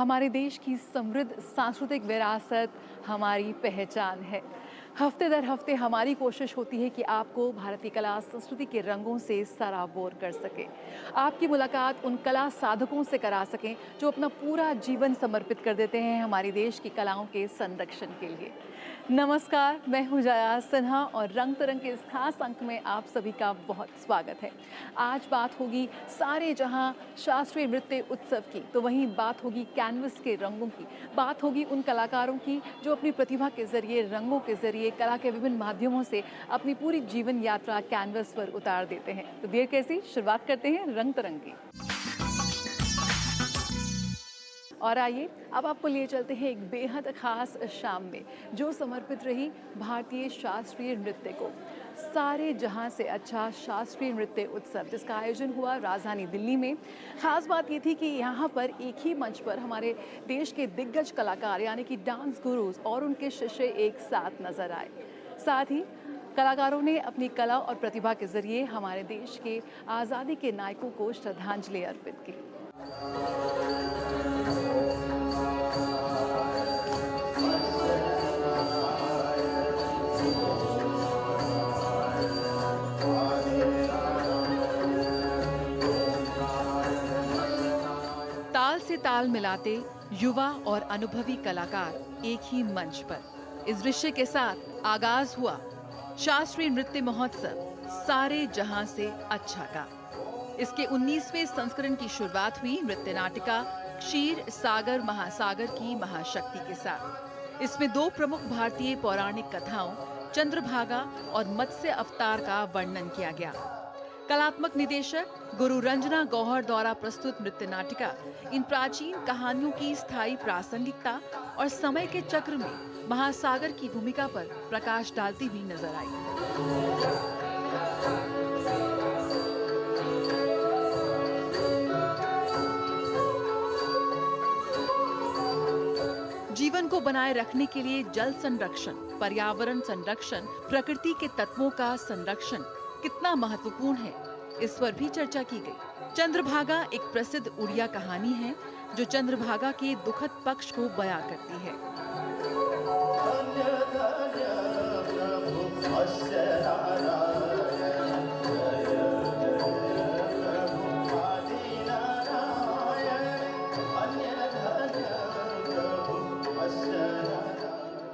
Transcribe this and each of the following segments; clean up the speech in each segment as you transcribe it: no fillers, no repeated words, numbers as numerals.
हमारे देश की समृद्ध सांस्कृतिक विरासत हमारी पहचान है। हफ्ते दर हफ्ते हमारी कोशिश होती है कि आपको भारतीय कला संस्कृति के रंगों से सराबोर कर सके। आपकी मुलाकात उन कला साधकों से करा सकें जो अपना पूरा जीवन समर्पित कर देते हैं हमारे देश की कलाओं के संरक्षण के लिए। नमस्कार, मैं हूं जया सिन्हा और रंग तरंग के इस खास अंक में आप सभी का बहुत स्वागत है। आज बात होगी सारे जहां शास्त्रीय नृत्य उत्सव की, तो वहीं बात होगी कैनवस के रंगों की। बात होगी उन कलाकारों की जो अपनी प्रतिभा के जरिए, रंगों के जरिए, कला के विभिन्न माध्यमों से अपनी पूरी जीवन यात्रा कैनवस पर उतार देते हैं। तो देर कैसी, शुरुआत करते हैं रंग तरंग की। और आइए अब आपको लिए चलते हैं एक बेहद खास शाम में जो समर्पित रही भारतीय शास्त्रीय नृत्य को। सारे जहां से अच्छा शास्त्रीय नृत्य उत्सव जिसका आयोजन हुआ राजधानी दिल्ली में। खास बात ये थी कि यहाँ पर एक ही मंच पर हमारे देश के दिग्गज कलाकार यानी कि डांस गुरुज और उनके शिष्य एक साथ नजर आए। साथ ही कलाकारों ने अपनी कला और प्रतिभा के जरिए हमारे देश के आज़ादी के नायकों को श्रद्धांजलि अर्पित की। ताल से ताल मिलाते युवा और अनुभवी कलाकार एक ही मंच पर। इस दृश्य के साथ आगाज हुआ शास्त्रीय नृत्य महोत्सव सारे जहां से अच्छा का। इसके 19वें संस्करण की शुरुआत हुई नृत्य नाटिका क्षीर सागर महासागर की महाशक्ति के साथ। इसमें दो प्रमुख भारतीय पौराणिक कथाओं चंद्रभागा और मत्स्य अवतार का वर्णन किया गया। कलात्मक निदेशक गुरु रंजना गौहर द्वारा प्रस्तुत नृत्य नाटिका इन प्राचीन कहानियों की स्थायी प्रासंगिकता और समय के चक्र में महासागर की भूमिका पर प्रकाश डालती हुई नजर आई। जीवन को बनाए रखने के लिए जल संरक्षण, पर्यावरण संरक्षण, प्रकृति के तत्वों का संरक्षण कितना महत्वपूर्ण है, इस पर भी चर्चा की गई। चंद्रभागा एक प्रसिद्ध उड़िया कहानी है जो चंद्रभागा के दुखद पक्ष को बयां करती है।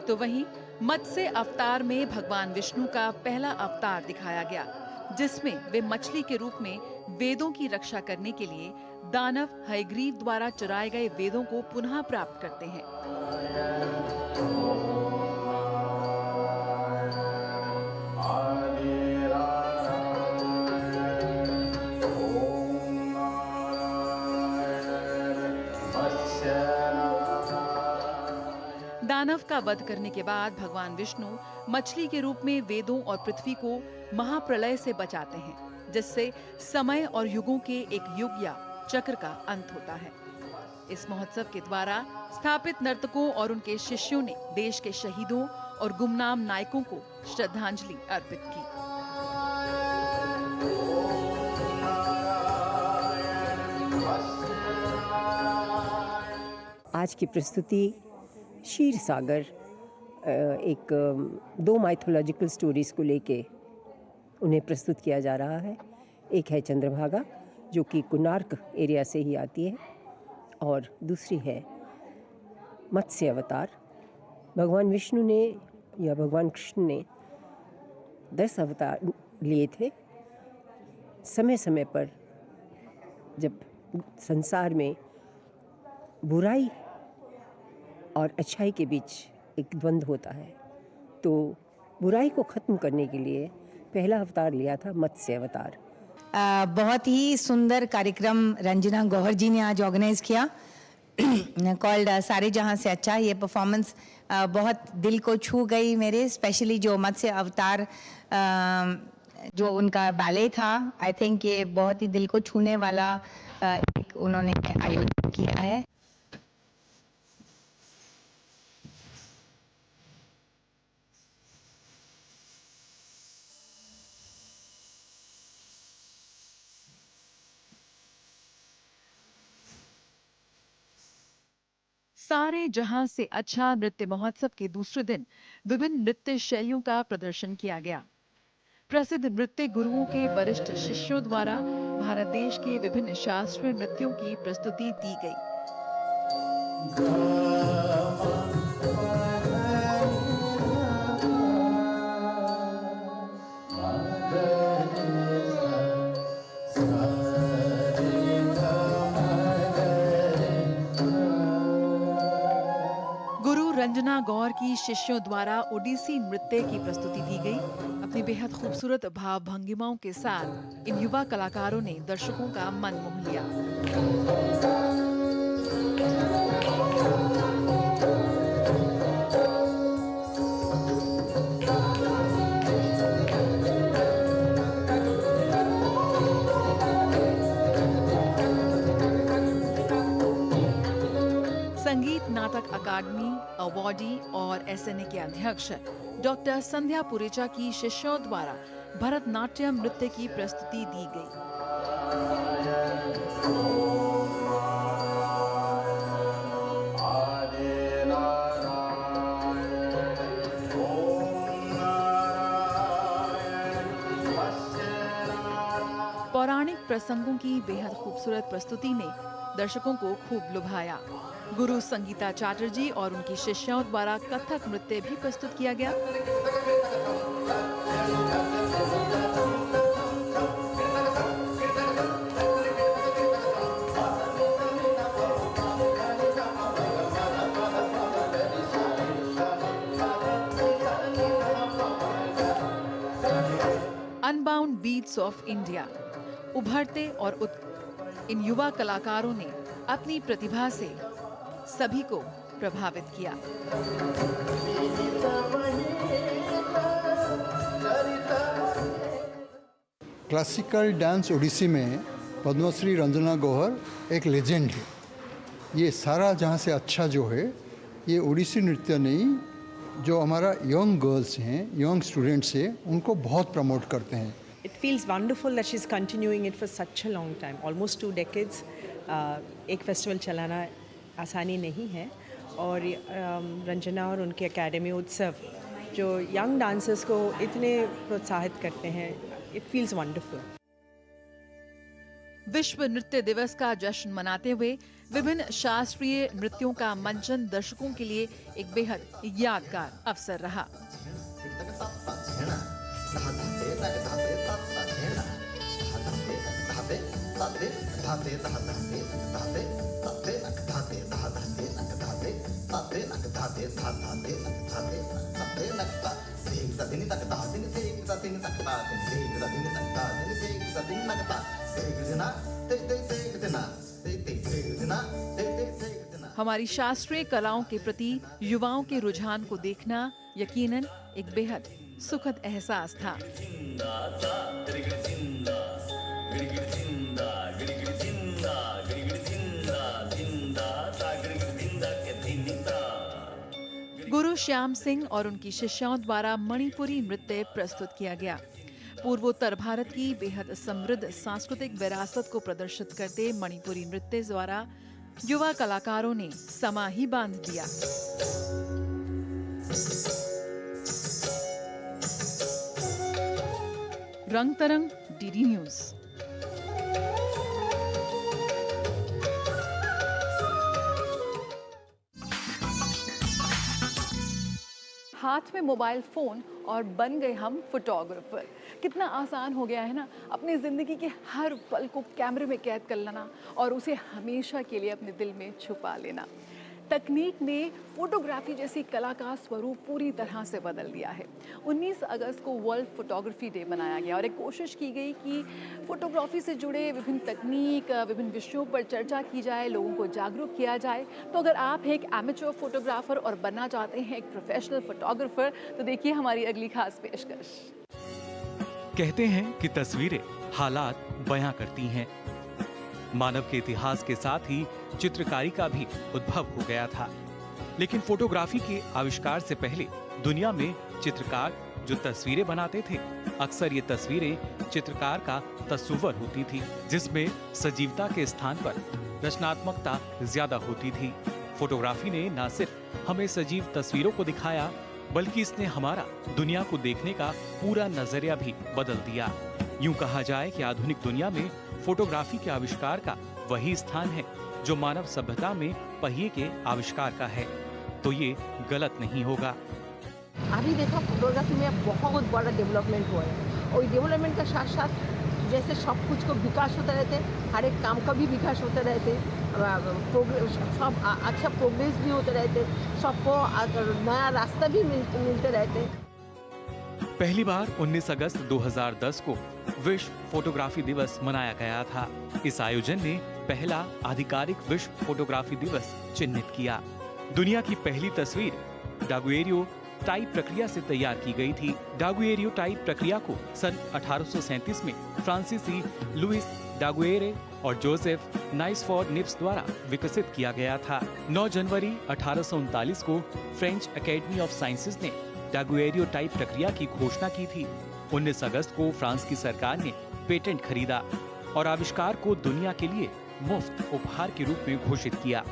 तो वहीं मत्स्य अवतार में भगवान विष्णु का पहला अवतार दिखाया गया जिसमें वे मछली के रूप में वेदों की रक्षा करने के लिए दानव हयग्रीव द्वारा चुराए गए वेदों को पुनः प्राप्त करते हैं। दानव का वध करने के बाद भगवान विष्णु मछली के रूप में वेदों और पृथ्वी को महाप्रलय से बचाते हैं जिससे समय और युगों के एक युग या चक्र का अंत होता है। इस महोत्सव के द्वारा स्थापित नर्तकों और उनके शिष्यों ने देश के शहीदों और गुमनाम नायकों को श्रद्धांजलि अर्पित की। आज की प्रस्तुति क्षीर सागर एक दो माइथोलॉजिकल स्टोरीज को लेके उन्हें प्रस्तुत किया जा रहा है। एक है चंद्रभागा जो कि कोणार्क एरिया से ही आती है और दूसरी है मत्स्य अवतार। भगवान विष्णु ने या भगवान कृष्ण ने 10 अवतार लिए थे। समय समय पर जब संसार में बुराई और अच्छाई के बीच एक द्वंद्व होता है तो बुराई को खत्म करने के लिए पहला अवतार लिया था मत्स्य अवतार। बहुत ही सुंदर कार्यक्रम रंजना गौहर जी ने आज ऑर्गेनाइज किया कॉल्ड सारे जहां से अच्छा। ये परफॉर्मेंस बहुत दिल को छू गई मेरे, स्पेशली जो मत्स्य अवतार जो उनका बैले था। आई थिंक ये बहुत ही दिल को छूने वाला एक उन्होंने आयोजन किया है। सारे जहां से अच्छा नृत्य महोत्सव के दूसरे दिन विभिन्न नृत्य शैलियों का प्रदर्शन किया गया। प्रसिद्ध नृत्य गुरुओं के वरिष्ठ शिष्यों द्वारा भारत देश के विभिन्न शास्त्रीय नृत्यों की प्रस्तुति दी गई। गुरु रंजना गौर की शिष्यों द्वारा ओडिसी नृत्य की प्रस्तुति दी गई। अपनी बेहद खूबसूरत भाव भंगिमाओं के साथ इन युवा कलाकारों ने दर्शकों का मन मोह लिया। संगीत नाटक अकादमी अवार्डी और एसएनए के अध्यक्ष डॉक्टर संध्या पुरेचा की शिष्यों द्वारा भरतनाट्यम नृत्य की प्रस्तुति दी गई। पौराणिक प्रसंगों की बेहद खूबसूरत प्रस्तुति ने दर्शकों को खूब लुभाया। गुरु संगीता चैटर्जी और उनकी शिष्यों द्वारा कथक नृत्य भी प्रस्तुत किया गया। अनबाउंड बीट्स ऑफ इंडिया उभरते और इन युवा कलाकारों ने अपनी प्रतिभा से सभी को प्रभावित किया। क्लासिकल डांस ओडिसी में पद्मश्री रंजना गौहर एक लेजेंड है। ये सारा जहाँ से अच्छा जो है ये ओडिसी नृत्य नहीं, जो हमारा यंग गर्ल्स हैं, यंग स्टूडेंट्स हैं, उनको बहुत प्रमोट करते हैं। It feels wonderful that she's continuing it for such a long time, almost 2 decades. एक फेस्टिवल चलाना आसानी नहीं है और रंजना और उनके एकेडमी उत्सव जो यंग डांसर्स को इतने प्रोत्साहित करते हैं, इट फील्स वंडरफुल। विश्व नृत्य दिवस का जश्न मनाते हुए विभिन्न शास्त्रीय नृत्यों का मंचन दर्शकों के लिए एक बेहद यादगार अवसर रहा। हमारी शास्त्रीय कलाओं के प्रति युवाओं के रुझान को देखना यकीनन एक बेहद सुखद एहसास था। गुरु श्याम सिंह और उनकी शिष्यों द्वारा मणिपुरी नृत्य प्रस्तुत किया गया। पूर्वोत्तर भारत की बेहद समृद्ध सांस्कृतिक विरासत को प्रदर्शित करते मणिपुरी नृत्य द्वारा युवा कलाकारों ने समा ही बांध दिया। रंग तरंग, डीडी न्यूज। हाथ में मोबाइल फोन और बन गए हम फोटोग्राफर। कितना आसान हो गया है ना अपनी ज़िंदगी के हर पल को कैमरे में कैद कर लेना और उसे हमेशा के लिए अपने दिल में छुपा लेना। तकनीक ने फोटोग्राफी जैसी कला का स्वरूप पूरी तरह से बदल दिया है। 19 अगस्त को वर्ल्ड फोटोग्राफी डे मनाया गया और एक कोशिश की गई कि फोटोग्राफी से जुड़े विभिन्न तकनीक, विभिन्न विषयों पर चर्चा की जाए, लोगों को जागरूक किया जाए। तो अगर आप एक एमेच्योर फोटोग्राफर और बनना चाहते हैं एक प्रोफेशनल फोटोग्राफर, तो देखिए हमारी अगली खास पेशकश। कहते हैं कि तस्वीरें हालात बयां करती हैं। मानव के इतिहास के साथ ही चित्रकारी का भी उद्भव हो गया था, लेकिन फोटोग्राफी के आविष्कार से पहले दुनिया में चित्रकार जो तस्वीरें बनाते थे, अक्सर ये तस्वीरें चित्रकार का तस्वुर होती थी, जिसमें सजीवता के स्थान पर रचनात्मकता ज्यादा होती थी। फोटोग्राफी ने न सिर्फ हमें सजीव तस्वीरों को दिखाया, बल्कि इसने हमारा दुनिया को देखने का पूरा नजरिया भी बदल दिया। यूं कहा जाए कि आधुनिक दुनिया में फोटोग्राफी के आविष्कार का वही स्थान है जो मानव सभ्यता में पहिए के आविष्कार का है, तो ये गलत नहीं होगा। अभी देखो फोटोग्राफी में बहुत बड़ा डेवलपमेंट हुआ है और डेवलपमेंट के साथ साथ जैसे सब कुछ को विकास होता रहते, हर एक काम का भी विकास होते रहते, सब अच्छा प्रोग्रेस भी होते रहते, सबको नया रास्ता भी मिलते रहते। पहली बार 19 अगस्त 2010 को विश्व फोटोग्राफी दिवस मनाया गया था। इस आयोजन ने पहला आधिकारिक विश्व फोटोग्राफी दिवस चिन्हित किया। दुनिया की पहली तस्वीर डागुएरियो टाइप प्रक्रिया से तैयार की गई थी। डागुएरियो टाइप प्रक्रिया को सन 1837 में फ्रांसीसी लुइस डागुएरे और जोसेफ नाइसफोर्ड निप्स द्वारा विकसित किया गया था। 9 जनवरी 1839 को फ्रेंच एकेडमी ऑफ साइंसेज ने डागुएरियो टाइप प्रक्रिया की घोषणा की थी। 19 अगस्त को फ्रांस की सरकार ने पेटेंट खरीदा और आविष्कार को दुनिया के लिए मुफ्त उपहार के रूप में घोषित किया।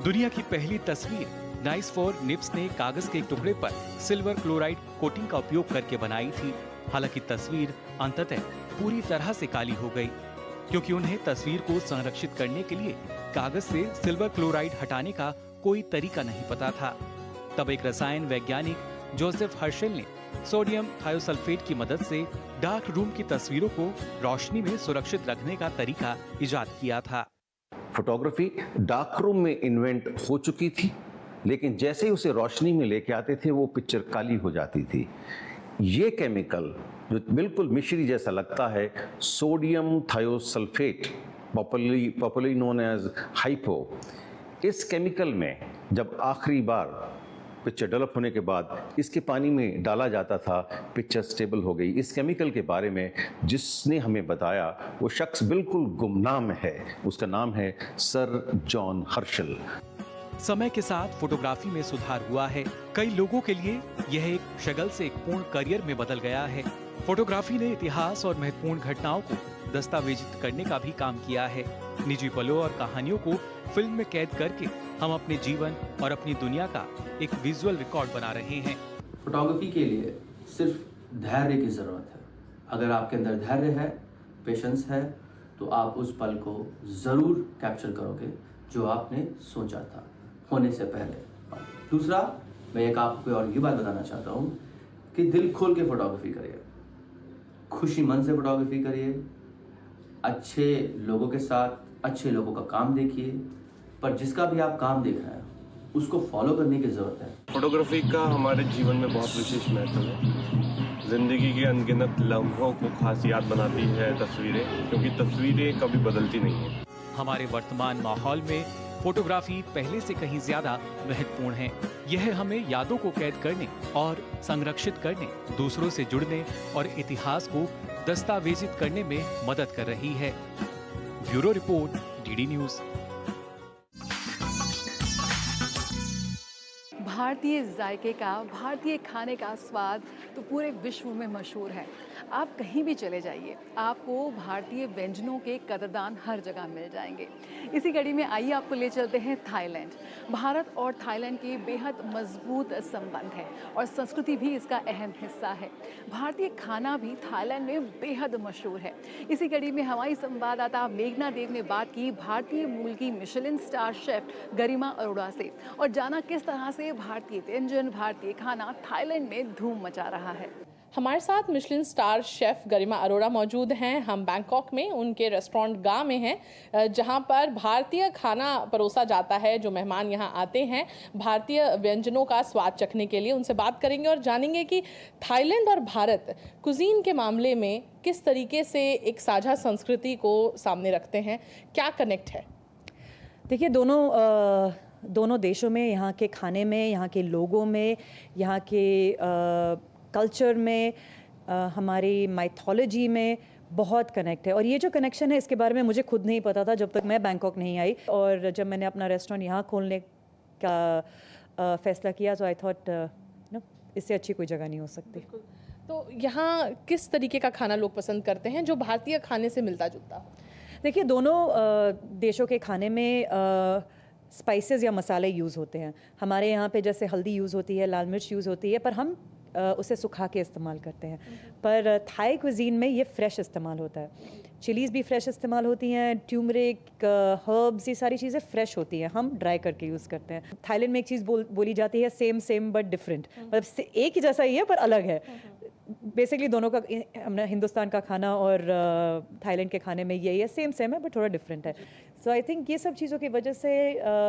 दुनिया की पहली तस्वीर नाइसफोर्ड निप्स ने कागज के एक टुकड़े पर सिल्वर क्लोराइड कोटिंग का उपयोग करके बनाई थी। हालांकि तस्वीर अंततः पूरी तरह से काली हो गई, क्योंकि उन्हें तस्वीर को संरक्षित करने के लिए कागज से सिल्वर क्लोराइड हटाने का कोई तरीका नहीं पता था। तब एक रसायन वैज्ञानिक जोसेफ हर्शेल ने सोडियम थायोसल्फेट की मदद से डार्क रूम की तस्वीरों को रोशनी में सुरक्षित रखने का तरीका इजाद किया था। फोटोग्राफी डार्क रूम में इन्वेंट हो चुकी थी, लेकिन जैसे ही उसे रोशनी में लेके आते थे वो पिक्चर काली हो जाती थी। ये केमिकल जो बिल्कुल मिश्री जैसा लगता है, sodium thiosulphate, popularly known as hypo, इस केमिकल में जब आखिरी बार पिक्चर डेवलप होने के बाद इसके पानी में डाला जाता था, पिक्चर स्टेबल हो गई। इस केमिकल के बारे में जिसने हमें बताया वो शख्स बिल्कुल गुमनाम है, उसका नाम है सर जॉन हर्शल। समय के साथ फोटोग्राफी में सुधार हुआ है। कई लोगों के लिए यह एक शगल से एक पूर्ण करियर में बदल गया है। फोटोग्राफी ने इतिहास और महत्वपूर्ण घटनाओं को दस्तावेजित करने का भी काम किया है। निजी पलों और कहानियों को फिल्म में कैद करके हम अपने जीवन और अपनी दुनिया का एक विजुअल रिकॉर्ड बना रहे हैं। फोटोग्राफी के लिए सिर्फ धैर्य की ज़रूरत है। अगर आपके अंदर धैर्य है, पेशेंस है, तो आप उस पल को ज़रूर कैप्चर करोगे जो आपने सोचा था होने से पहले। दूसरा, मैं एक आपको और ये बात बताना चाहता हूँ कि दिल खोल के फोटोग्राफी करिए, खुशी मन से फोटोग्राफी करिए, अच्छे लोगों के साथ अच्छे लोगों का काम देखिए, पर जिसका भी आप काम देख रहे हैं उसको फॉलो करने की ज़रूरत है। फोटोग्राफी का हमारे जीवन में बहुत विशेष महत्व है। जिंदगी के अनगिनत लम्हों को खास याद बनाती है तस्वीरें, क्योंकि तस्वीरें कभी बदलती नहीं है। हमारे वर्तमान माहौल में फोटोग्राफी पहले से कहीं ज्यादा महत्वपूर्ण है। यह हमें यादों को कैद करने और संरक्षित करने, दूसरों से जुड़ने और इतिहास को दस्तावेजित करने में मदद कर रही है। Bureau report, DD news. भारतीय जायके का, भारतीय खाने का स्वाद तो पूरे विश्व में मशहूर है। आप कहीं भी चले जाइए, आपको भारतीय व्यंजनों के कदरदान हर जगह मिल जाएंगे। इसी कड़ी में आइए आपको ले चलते हैं थाईलैंड। भारत और थाईलैंड के बेहद मजबूत संबंध है और संस्कृति भी इसका अहम हिस्सा है। भारतीय खाना भी थाईलैंड में बेहद मशहूर है। इसी कड़ी में हमारी संवाददाता मेघना देव ने बात की भारतीय मूल की मिशेलिन स्टार शेफ गरिमा अरोड़ा से और जाना किस तरह से भारतीय व्यंजन, भारतीय खाना थाईलैंड में धूम मचा रहा है। हमारे साथ मिशेलिन स्टार शेफ गरिमा अरोड़ा मौजूद हैं। हम बैंकॉक में उनके रेस्टोरेंट गा में हैं, जहां पर भारतीय खाना परोसा जाता है। जो मेहमान यहां आते हैं भारतीय व्यंजनों का स्वाद चखने के लिए, उनसे बात करेंगे और जानेंगे कि थाईलैंड और भारत कुजीन के मामले में किस तरीके से एक साझा संस्कृति को सामने रखते हैं, क्या कनेक्ट है। देखिए, दोनों देशों में, यहाँ के खाने में, यहाँ के लोगों में, यहाँ के कल्चर में, हमारी माइथोलॉजी में बहुत कनेक्ट है। और ये जो कनेक्शन है इसके बारे में मुझे खुद नहीं पता था जब तक मैं बैंकॉक नहीं आई। और जब मैंने अपना रेस्टोरेंट यहाँ खोलने का फैसला किया तो आई थॉट इससे अच्छी कोई जगह नहीं हो सकती। तो यहाँ किस तरीके का खाना लोग पसंद करते हैं जो भारतीय खाने से मिलता जुलता हो? देखिए, दोनों देशों के खाने में स्पाइसेस या मसाले यूज़ होते हैं। हमारे यहाँ पे जैसे हल्दी यूज़ होती है, लाल मिर्च यूज़ होती है, पर हम उसे सुखा के इस्तेमाल करते हैं। पर थाई क्विजीन में ये फ्रेश इस्तेमाल होता है। चिलीज़ भी फ्रेश इस्तेमाल होती हैं, ट्यूमरिक, हर्ब्स, ये सारी चीज़ें फ्रेश होती हैं, हम ड्राई करके यूज़ करते हैं। थाईलैंड में एक चीज़ बोली जाती है, सेम बट डिफरेंट, मतलब एक ही जैसा ही है पर अलग है। बेसिकली दोनों का, हमने हिंदुस्तान का खाना और थाईलैंड के खाने में यही है, सेम है बट थोड़ा डिफरेंट है। सो आई थिंक ये सब चीज़ों की वजह से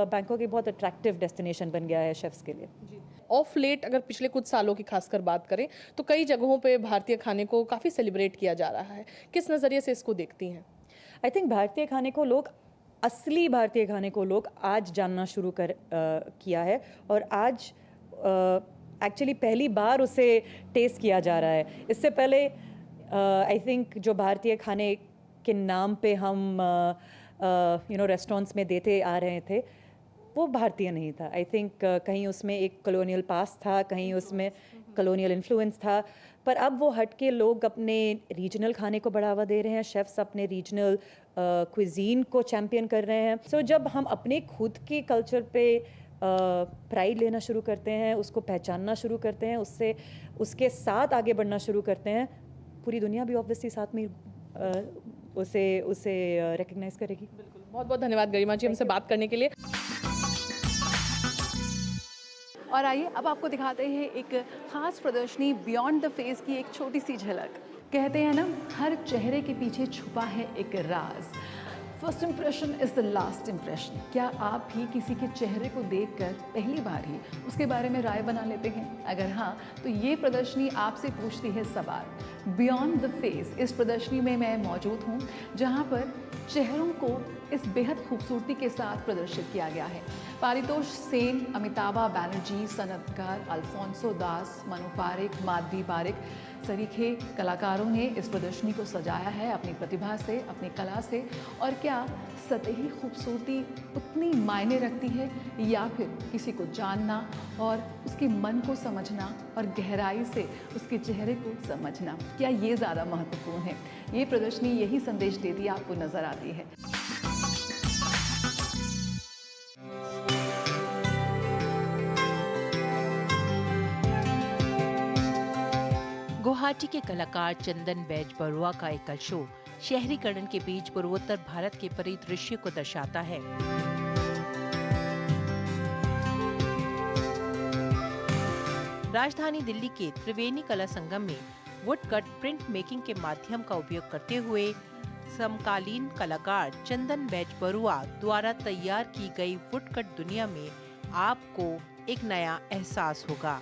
बैंकॉक एक बहुत अट्रैक्टिव डेस्टिनेशन बन गया है शेफ्स के लिए। ऑफ लेट अगर पिछले कुछ सालों की खासकर बात करें तो कई जगहों पे भारतीय खाने को काफ़ी सेलिब्रेट किया जा रहा है, किस नज़रिए से इसको देखती हैं? आई थिंक भारतीय खाने को लोग, असली भारतीय खाने को लोग आज जानना शुरू किया है, और आज एक्चुअली पहली बार उसे टेस्ट किया जा रहा है। इससे पहले आई थिंक जो भारतीय खाने के नाम पे हम रेस्टोरेंट्स में देते आ रहे थे, वो भारतीय नहीं था। आई थिंक कहीं उसमें एक कॉलोनियल पास्ट था, कहीं उसमें कॉलोनियल इन्फ्लुएंस था, पर अब वो हट के लोग अपने रीजनल खाने को बढ़ावा दे रहे हैं, शेफ्स अपने रीजनल क्विजीन को चैम्पियन कर रहे हैं। सो जब हम अपने खुद के कल्चर पे प्राइड लेना शुरू करते हैं, उसको पहचानना शुरू करते हैं, उसके साथ आगे बढ़ना शुरू करते हैं, पूरी दुनिया भी ऑब्वियसली साथ में उसे रिकग्नाइज करेगी। बिल्कुल, बहुत बहुत धन्यवाद गरिमा जी हमसे बात करने के लिए। और आइए अब आपको दिखाते हैं एक खास प्रदर्शनी बियॉन्ड द फेस की एक छोटी सी झलक। कहते हैं ना, हर चेहरे के पीछे छुपा है एक राज। First impression is the last impression. क्या आप भी किसी के चेहरे को देखकर पहली बार ही उसके बारे में राय बना लेते हैं? अगर हाँ, तो ये प्रदर्शनी आपसे पूछती है सवाल। बियॉन्ड द फेस इस प्रदर्शनी में मैं मौजूद हूँ, जहाँ पर चेहरों को इस बेहद खूबसूरती के साथ प्रदर्शित किया गया है। पारितोष सेन, अमिताभा बैनर्जी, सनतकार अल्फोंसो दास, मनु पारेख, माधवी पारेख सरीखे कलाकारों ने इस प्रदर्शनी को सजाया है अपनी प्रतिभा से, अपनी कला से। और क्या सतही खूबसूरती उतनी मायने रखती है, या फिर किसी को जानना और उसके मन को समझना और गहराई से उसके चेहरे को समझना, क्या ये ज़्यादा महत्वपूर्ण है? ये प्रदर्शनी यही संदेश देती आपको नज़र आती है। गुवाहाटी के कलाकार चंदन बैज बरुआ का एकल शो शहरीकरण के बीच पूर्वोत्तर भारत के परिदृश्य को दर्शाता है। राजधानी दिल्ली के त्रिवेणी कला संगम में वुडकट प्रिंट मेकिंग के माध्यम का उपयोग करते हुए समकालीन कलाकार चंदन बैज बरुआ द्वारा तैयार की गई वुडकट दुनिया में आपको एक नया एहसास होगा।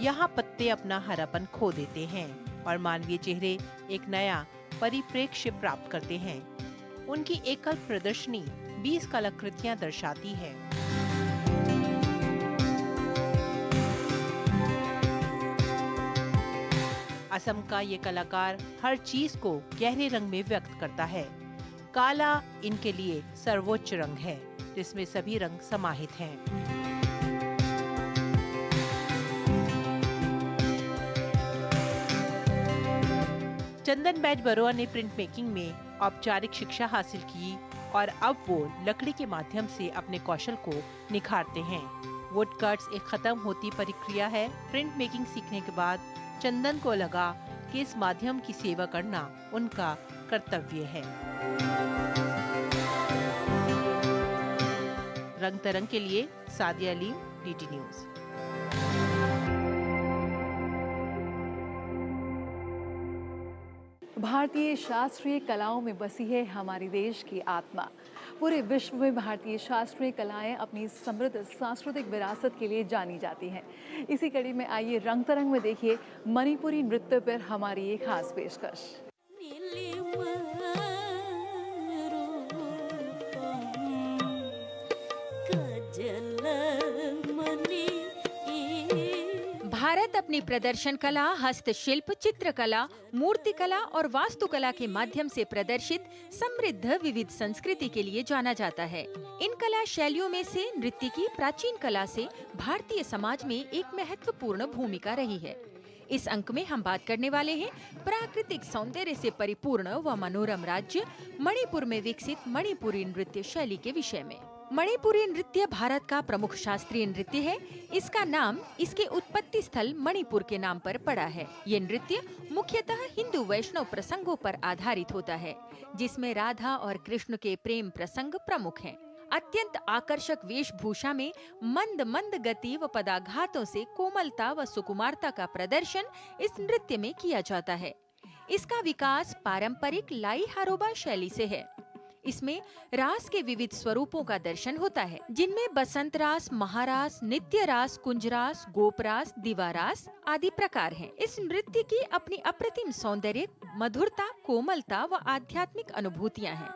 यहाँ पत्ते अपना हरापन खो देते हैं और मानवीय चेहरे एक नया परिप्रेक्ष्य प्राप्त करते हैं। उनकी एकल प्रदर्शनी 20 कलाकृतियां दर्शाती है। असम का ये कलाकार हर चीज को गहरे रंग में व्यक्त करता है। काला इनके लिए सर्वोच्च रंग है, जिसमें सभी रंग समाहित हैं। चंदन बैज बरुआ ने प्रिंट मेकिंग में औपचारिक शिक्षा हासिल की और अब वो लकड़ी के माध्यम से अपने कौशल को निखारते हैं। वुडकट्स एक खत्म होती प्रक्रिया है। प्रिंट मेकिंग सीखने के बाद चंदन को लगा कि इस माध्यम की सेवा करना उनका कर्तव्य है। रंग तरंग के लिए सादिया अली, DD न्यूज़। भारतीय शास्त्रीय कलाओं में बसी है हमारी देश की आत्मा। पूरे विश्व में भारतीय शास्त्रीय कलाएं अपनी समृद्ध सांस्कृतिक विरासत के लिए जानी जाती हैं। इसी कड़ी में आइए रंग तरंग में देखिए मणिपुरी नृत्य पर हमारी एक खास पेशकश। भारत अपनी प्रदर्शन कला, हस्तशिल्प, चित्रकला, मूर्तिकला और वास्तुकला के माध्यम से प्रदर्शित समृद्ध विविध संस्कृति के लिए जाना जाता है। इन कला शैलियों में से नृत्य की प्राचीन कला से भारतीय समाज में एक महत्वपूर्ण भूमिका रही है। इस अंक में हम बात करने वाले हैं प्राकृतिक सौंदर्य से परिपूर्ण व मनोरम राज्य मणिपुर में विकसित मणिपुरी नृत्य शैली के विषय में। मणिपुरी नृत्य भारत का प्रमुख शास्त्रीय नृत्य है। इसका नाम इसके उत्पत्ति स्थल मणिपुर के नाम पर पड़ा है। ये नृत्य मुख्यतः हिंदू वैष्णव प्रसंगों पर आधारित होता है, जिसमें राधा और कृष्ण के प्रेम प्रसंग प्रमुख हैं। अत्यंत आकर्षक वेशभूषा में मंद मंद गति व पदाघातों से कोमलता व सुकुमारता का प्रदर्शन इस नृत्य में किया जाता है। इसका विकास पारंपरिक लाई हारोबा शैली से है। इसमें रास के विविध स्वरूपों का दर्शन होता है, जिनमें बसंत रास, महारास, नित्य रास, कुंजरास, गोपरास, दिवारास आदि प्रकार हैं। इस नृत्य की अपनी अप्रतिम सौंदर्य, मधुरता, कोमलता व आध्यात्मिक अनुभूतियां हैं।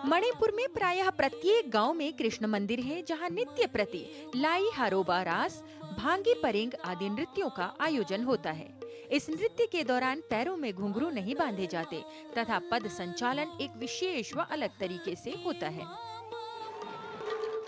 मणिपुर में प्रायः प्रत्येक गांव में कृष्ण मंदिर है, जहां नित्य प्रति लाई हारोबा रास, भांगी परेंग आदि नृत्यों का आयोजन होता है। इस नृत्य के दौरान पैरों में घुंघरू नहीं बांधे जाते तथा पद संचालन एक विशेष व अलग तरीके से होता है।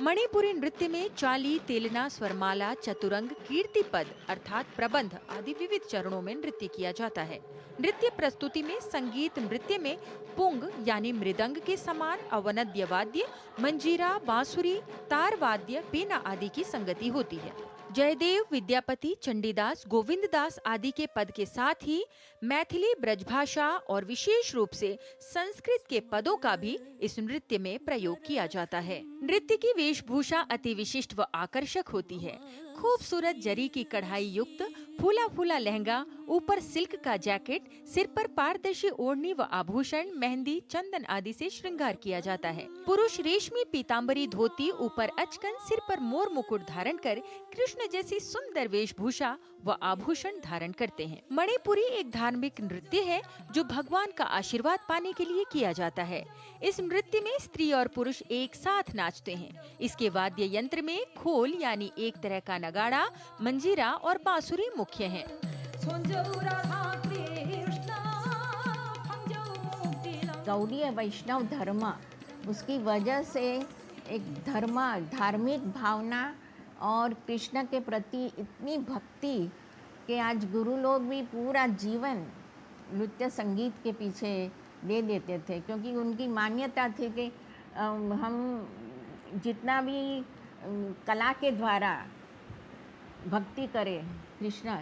मणिपुरी नृत्य में चाली, तेलना, स्वरमाला, चतुरंग, कीर्ति पद अर्थात प्रबंध आदि विविध चरणों में नृत्य किया जाता है। नृत्य प्रस्तुति में संगीत नृत्य में पुंग यानी मृदंग के समान अवनद्य वाद्य, मंजीरा, बांसुरी, तार वाद्य, पेना आदि की संगति होती है। जयदेव, विद्यापति, चंडीदास, गोविंददास आदि के पद के साथ ही मैथिली, ब्रजभाषा और विशेष रूप से संस्कृत के पदों का भी इस नृत्य में प्रयोग किया जाता है। नृत्य की वेशभूषा अति विशिष्ट व आकर्षक होती है। खूबसूरत जरी की कढ़ाई युक्त फूला फूला लहंगा, ऊपर सिल्क का जैकेट, सिर पर पारदर्शी ओढ़नी व आभूषण, मेहंदी, चंदन आदि से श्रृंगार किया जाता है। पुरुष रेशमी पीताम्बरी धोती, ऊपर अचकन, सिर पर मोर मुकुट धारण कर कृष्ण जैसी सुंदर वेशभूषा व आभूषण धारण करते हैं। मणिपुरी एक धार्मिक नृत्य है जो भगवान का आशीर्वाद पाने के लिए किया जाता है। इस नृत्य में स्त्री और पुरुष एक साथ नाचते हैं। इसके वाद्य यंत्र में खोल यानी एक तरह का नगाड़ा, मंजीरा और बांसुरी मुख्य हैं। गौड़ीय वैष्णव धर्म, उसकी वजह से एक धार्मिक भावना और कृष्ण के प्रति इतनी भक्ति कि आज गुरु लोग भी पूरा जीवन नृत्य संगीत के पीछे दे देते थे, क्योंकि उनकी मान्यता थी कि हम जितना भी कला के द्वारा भक्ति करें कृष्ण,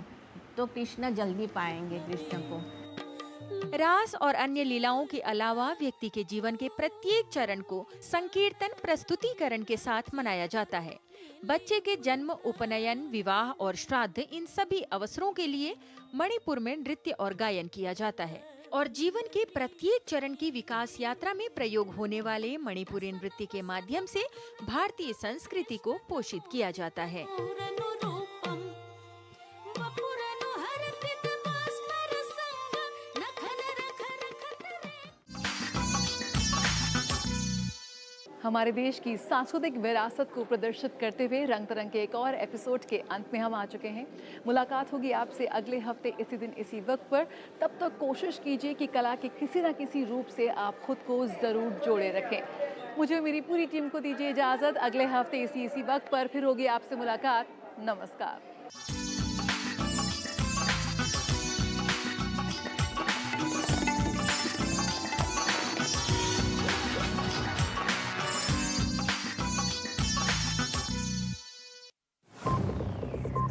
तो कृष्ण जल्दी पाएंगे कृष्ण को। रास और अन्य लीलाओं के अलावा व्यक्ति के जीवन के प्रत्येक चरण को संकीर्तन प्रस्तुतिकरण के साथ मनाया जाता है। बच्चे के जन्म, उपनयन, विवाह और श्राद्ध, इन सभी अवसरों के लिए मणिपुर में नृत्य और गायन किया जाता है। और जीवन के प्रत्येक चरण की विकास यात्रा में प्रयोग होने वाले मणिपुरी नृत्य के माध्यम से भारतीय संस्कृति को पोषित किया जाता है। हमारे देश की सांस्कृतिक विरासत को प्रदर्शित करते हुए रंग तरंग के एक और एपिसोड के अंत में हम आ चुके हैं। मुलाकात होगी आपसे अगले हफ्ते इसी दिन इसी वक्त पर। तब तक कोशिश कीजिए कि कला के किसी न किसी रूप से आप खुद को ज़रूर जोड़े रखें। मुझे मेरी पूरी टीम को दीजिए इजाज़त। अगले हफ्ते इसी वक्त पर फिर होगी आपसे मुलाकात। नमस्कार।